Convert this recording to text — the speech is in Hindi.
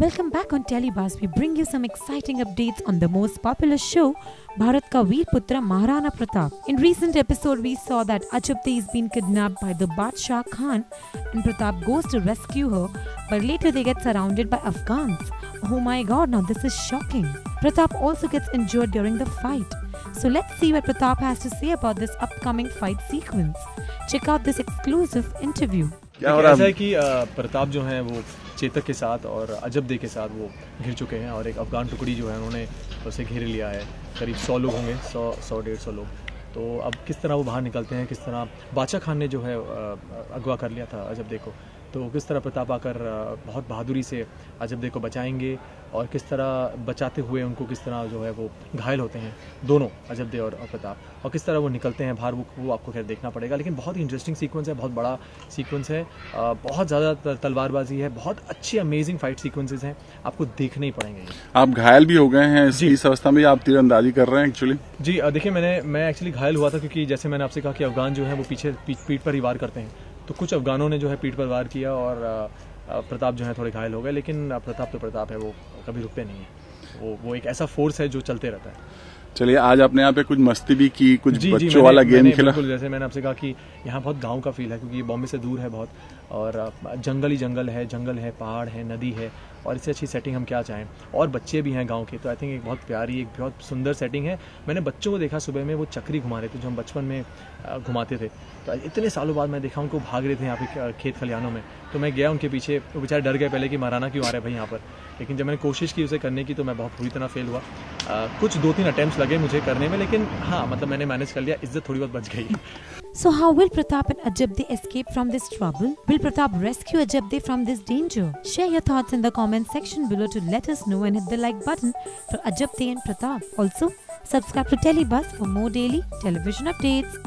Welcome back on Telebuzz. We bring you some exciting updates on the most popular show, Bharat Ka Veer Putra Maharana Pratap. In recent episode, we saw that Ajabde is being kidnapped by the Badshah Khan and Pratap goes to rescue her, but later they get surrounded by Afghans. Oh my god, now this is shocking. Pratap also gets injured during the fight. So let's see what Pratap has to say about this upcoming fight sequence. Check out this exclusive interview. ऐसा है कि प्रताप जो हैं वो चेतक के साथ और अजबदे के साथ वो घिर चुके हैं और एक अफगान टुकड़ी जो है उन्होंने उसे घेर लिया है। करीब 100 लोग होंगे, 100-150 लोग। तो अब किस तरह वो बाहर निकलते हैं, किस तरह बादशाह खान ने जो है अगवा कर लिया था अजबदे को, तो किस तरह प्रताप आकर बहुत बहादुरी से अजबदे को बचाएंगे और किस तरह बचाते हुए उनको किस तरह जो है वो घायल होते हैं दोनों, अजबदे और प्रताप, और किस तरह वो निकलते हैं बाहर, वो आपको खैर देखना पड़ेगा। लेकिन बहुत ही इंटरेस्टिंग सीक्वेंस है, बहुत बड़ा सीक्वेंस है, बहुत ज़्यादा तलवारबाजी है, बहुत अच्छी अमेजिंग फाइट सीक्वेंसेस हैं, आपको देखने ही पड़ेंगे। आप घायल भी हो गए हैं इस अवस्था में, आप तीरंदाजी कर रहे हैं एक्चुअली? जी देखिए, मैं एक्चुअली घायल हुआ था क्योंकि जैसे मैंने आपसे कहा कि अफगान जो है वो पीछे पीठ पर ही वार करते हैं, तो कुछ अफगानों ने जो है पीठ पर वार किया और प्रताप जो है थोड़े घायल हो गए। लेकिन प्रताप तो प्रताप है, वो कभी रुकते नहीं है, वो एक ऐसा फोर्स है जो चलते रहता है। चलिए, आज आपने यहाँ पे कुछ मस्ती भी की, कुछ बच्चों वाला गेम खेला? बिल्कुल, जैसे मैंने आपसे कहा कि यहाँ बहुत गांव का फील है क्योंकि ये बॉम्बे से दूर है बहुत, और जंगल ही जंगल है, पहाड़ है, नदी है, और इससे अच्छी सेटिंग हम क्या चाहें। और बच्चे भी हैं गांव के, तो आई थिंक एक बहुत प्यारी, एक बहुत सुंदर सेटिंग है। मैंने बच्चों को देखा सुबह में, वो चक्री घुमा रहे थे जो हम बचपन में घुमाते थे, तो इतने सालों बाद मैं देखा उनको भाग रहे थे यहाँ पे खेत खलिहानों में, तो मैं गया उनके पीछे, वो बेचारे डर गए पहले कि महाराणा क्यों आ रहे भाई यहाँ पर। लेकिन जब मैंने कोशिश की उसे करने की तो मैं बहुत बुरी तरह फेल हुआ। कुछ 2-3 अटेम्प्ट्स लगे मुझे करने में, लेकिन हाँ, मतलब मैंने मैनेज कर लिया, इज्जत थोड़ी बहुत बच गई। So how will Pratap and Ajabde escape from this trouble? Will Pratap rescue Ajabde from this danger? Share your thoughts in the comment section below to let us know and hit the like button for Ajabde and Pratap. Also, subscribe to Telebuzz for more daily television updates.